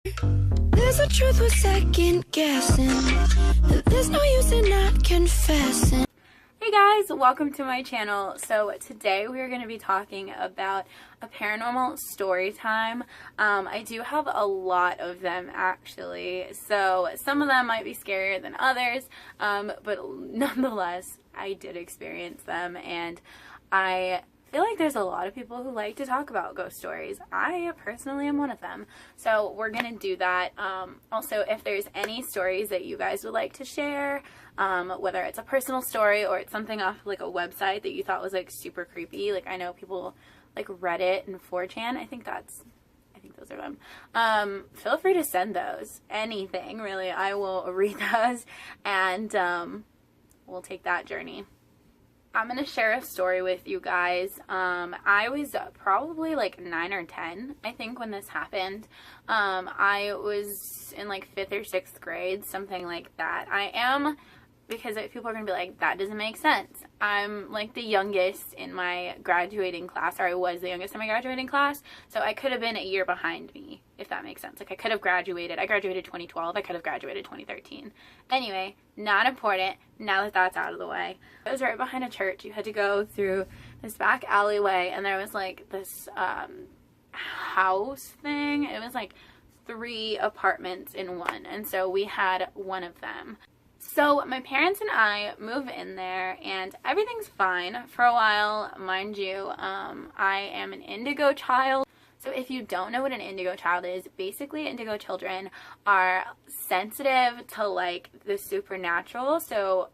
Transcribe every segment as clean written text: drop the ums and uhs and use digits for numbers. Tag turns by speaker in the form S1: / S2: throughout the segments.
S1: There's a truth we're second guessing. There's no use in not confessing.
S2: Hey guys, welcome to my channel. So today we are going to be talking about a paranormal story time. I do have a lot of them actually, so some of them might be scarier than others, but nonetheless I did experience them, and I feel like there's a lot of people who like to talk about ghost stories. I personally am one of them, so we're gonna do that. Also, if there's any stories that you guys would like to share, whether it's a personal story or it's something off like a website that you thought was like super creepy, like I know people like Reddit and 4chan, I think those are them. Feel free to send those, anything really. I will read those, and we'll take that journey. I'm going to share a story with you guys. I was probably like 9 or 10, I think, when this happened. I was in like 5th or 6th grade, something like that. I am, because people are going to be like, that doesn't make sense. I'm like the youngest in my graduating class, or I was the youngest in my graduating class, so I could have been a year behind me, if that makes sense. Like I could have graduated. I graduated 2012. I could have graduated 2013. Anyway, not important now that that's out of the way. It was right behind a church. You had to go through this back alleyway, and there was like this house thing. It was like 3 apartments in one, and so we had one of them. So my parents and I move in there, and everything's fine for a while. Mind you, I am an indigo child. So if you don't know what an indigo child is, basically indigo children are sensitive to like the supernatural. So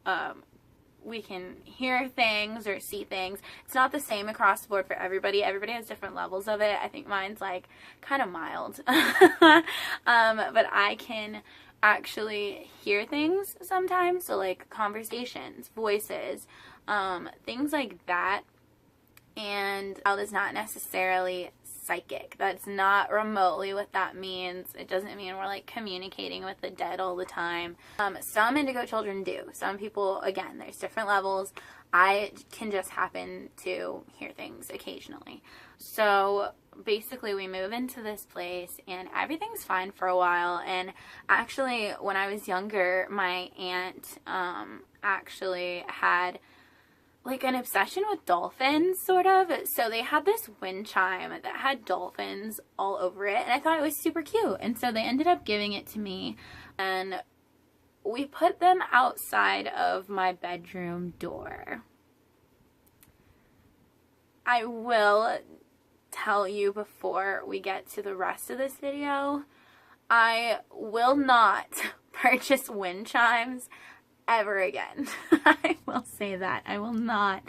S2: we can hear things or see things. It's not the same across the board for everybody. Everybody has different levels of it. I think mine's like kind of mild. But I can actually hear things sometimes, so like conversations, voices, things like that. And child is not necessarily psychic. That's not remotely what that means. It doesn't mean we're like communicating with the dead all the time. Some indigo children do. Some people, again, there's different levels. I can just happen to hear things occasionally. So basically we move into this place and everything's fine for a while. And actually when I was younger, my aunt actually had like an obsession with dolphins, sort of. So they had this wind chime that had dolphins all over it, and I thought it was super cute. And so they ended up giving it to me, and we put them outside of my bedroom door. I will tell you before we get to the rest of this video, I will not purchase wind chimes ever again. I will say that. I will not.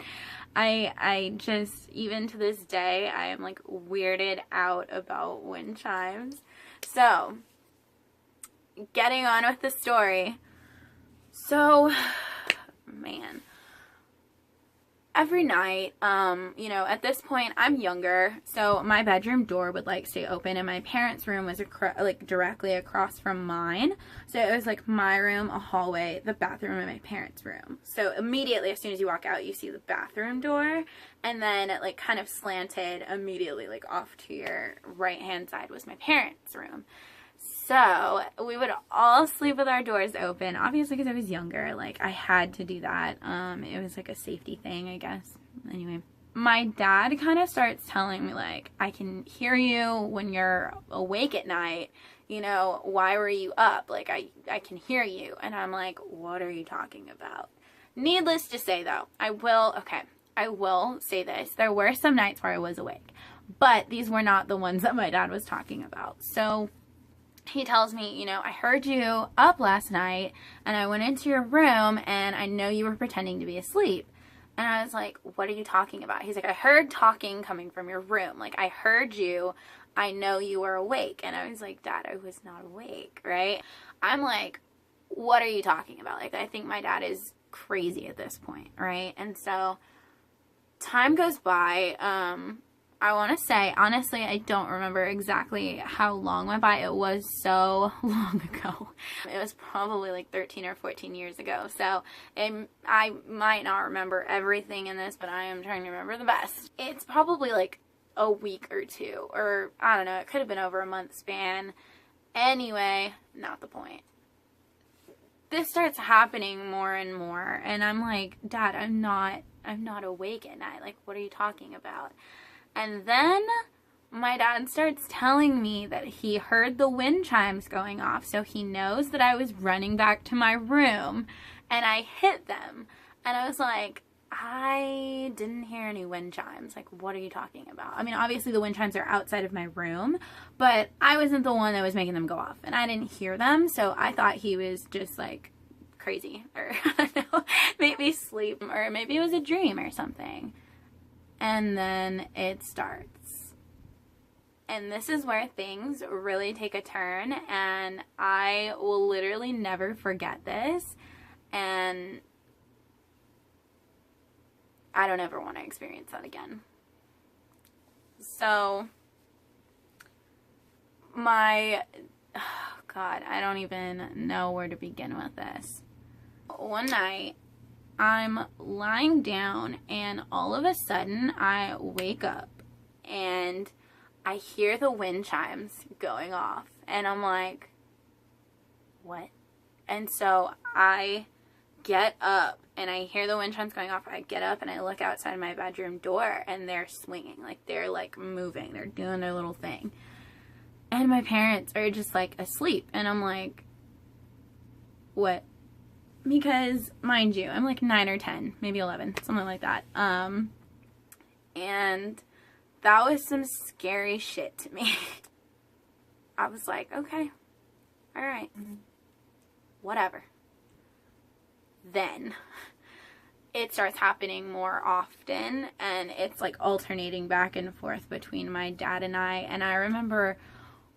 S2: I just, even to this day, I am like weirded out about wind chimes. So, getting on with the story. So, man. Every night, you know, at this point, I'm younger, so my bedroom door would, like, stay open, and my parents' room was, like, directly across from mine. So it was, like, my room, a hallway, the bathroom, and my parents' room. So immediately, as soon as you walk out, you see the bathroom door, and then it, like, kind of slanted immediately, like, off to your right-hand side was my parents' room. So we would all sleep with our doors open, obviously because I was younger. Like, I had to do that. It was like a safety thing, I guess. Anyway, my dad kind of starts telling me, like, I can hear you when you're awake at night. You know, why were you up? Like, I can hear you. And I'm like, what are you talking about? Needless to say, though, I will say this. There were some nights where I was awake, but these were not the ones that my dad was talking about. So he tells me, you know, I heard you up last night, and I went into your room, and I know you were pretending to be asleep. And I was like, what are you talking about? He's like, I heard talking coming from your room. Like, I heard you. I know you were awake. And I was like, Dad, I was not awake, right? I'm like, what are you talking about? Like, I think my dad is crazy at this point, right? And so time goes by. I want to say, honestly, I don't remember exactly how long went by. It was so long ago. It was probably like 13 or 14 years ago. So I might not remember everything in this, but I am trying to remember the best. It's probably like a week or two, or I don't know, it could have been over a month span. Anyway, not the point. This starts happening more and more, and I'm like, Dad, I'm not awake at night. Like, what are you talking about? And then my dad starts telling me that he heard the wind chimes going off, so he knows that I was running back to my room, and I hit them. And I was like, I didn't hear any wind chimes. Like, what are you talking about? I mean, obviously the wind chimes are outside of my room, but I wasn't the one that was making them go off, and I didn't hear them, so I thought he was just, like, crazy, or, I don't know, maybe sleep, or maybe it was a dream or something. And then it starts. And this is where things really take a turn, and I will literally never forget this, and I don't ever want to experience that again. So, God, I don't even know where to begin with this. One night, I'm lying down, and all of a sudden, I wake up, and I hear the wind chimes going off, and I'm like, what? And so I get up, and I hear the wind chimes going off. I get up, and I look outside my bedroom door, and they're swinging. Like, they're, like, moving. They're doing their little thing. And my parents are just, like, asleep. And I'm like, what? Because, mind you, I'm, like, 9 or 10, maybe 11, something like that. And that was some scary shit to me. I was like, okay, all right, whatever. Then it starts happening more often, and it's like alternating back and forth between my dad and I. And I remember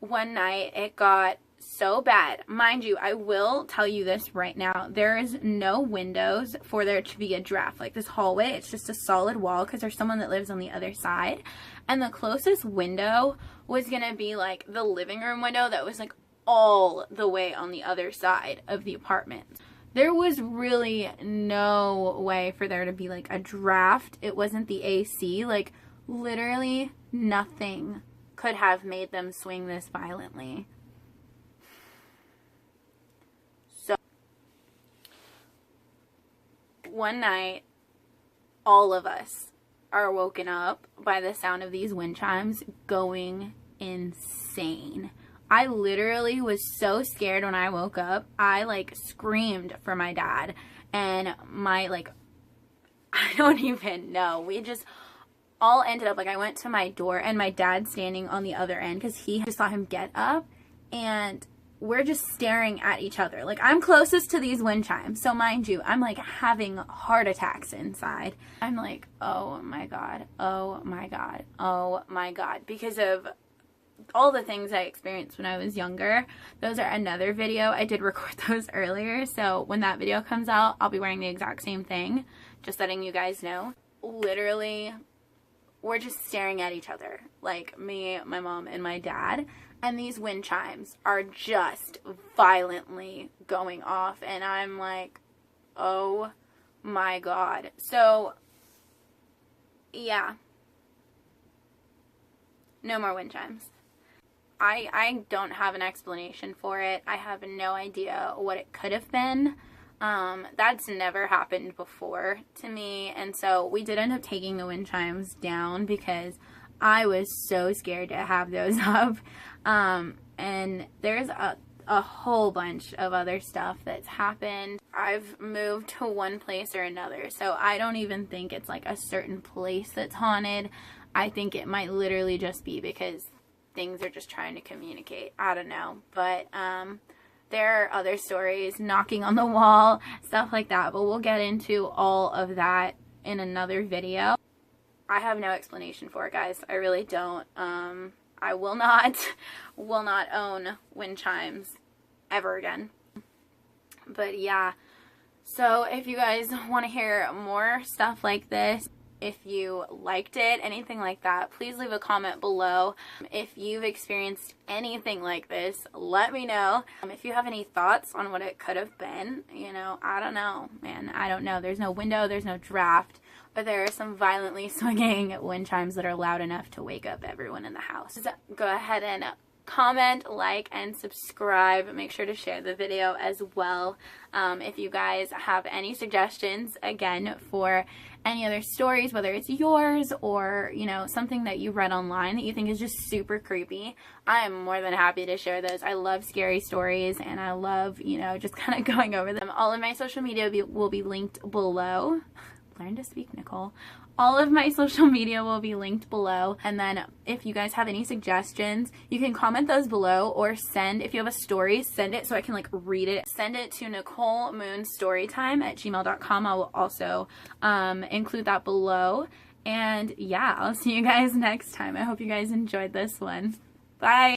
S2: one night it got so bad. Mind you, I will tell you this right now. There is no windows for there to be a draft. Like, this hallway, it's just a solid wall because there's someone that lives on the other side. And the closest window was going to be like the living room window that was like all the way on the other side of the apartment. There was really no way for there to be like a draft. It wasn't the AC. Like, literally nothing could have made them swing this violently. So, one night, all of us are woken up by the sound of these wind chimes going insane. I literally was so scared when I woke up. I, like, screamed for my dad. And my, like, I don't even know. We just all ended up, like, I went to my door, and my dad's standing on the other end because he just saw him get up. And we're just staring at each other. Like, I'm closest to these wind chimes. So, mind you, I'm, like, having heart attacks inside. I'm like, oh, my God. Oh, my God. Oh, my God. Because of all the things I experienced when I was younger. Those are another video. I did record those earlier, so when that video comes out, I'll be wearing the exact same thing. Just letting you guys know. Literally, we're just staring at each other. Like, me, my mom, and my dad. And these wind chimes are just violently going off. And I'm like, oh my God. So, yeah. No more wind chimes. I don't have an explanation for it. I have no idea what it could have been. That's never happened before to me. And so we did end up taking the wind chimes down because I was so scared to have those up. And there's a whole bunch of other stuff that's happened. I've moved to one place or another, so I don't even think it's like a certain place that's haunted. I think it might literally just be because things are just trying to communicate. I don't know. But there are other stories, knocking on the wall, stuff like that. But we'll get into all of that in another video. I have no explanation for it, guys. I really don't. I will not own wind chimes ever again. But yeah. So if you guys want to hear more stuff like this, if you liked it, anything like that, please leave a comment below. If you've experienced anything like this, let me know. If you have any thoughts on what it could have been, you know, I don't know, man. I don't know. There's no window, there's no draft, but there are some violently swinging wind chimes that are loud enough to wake up everyone in the house. Just go ahead and comment, like, and subscribe. Make sure to share the video as well. If you guys have any suggestions, again, for any other stories, whether it's yours or, you know, something that you read online that you think is just super creepy, I am more than happy to share those. I love scary stories, and I love, you know, just kind of going over them. All of my social media will be linked below. Learn to speak, Nicole. All of my social media will be linked below, and then if you guys have any suggestions, you can comment those below, or send, if you have a story, send it so I can like read it. Send it to NicoleMoonStorytime@gmail.com. I will also include that below, and yeah, I'll see you guys next time. I hope you guys enjoyed this one. Bye!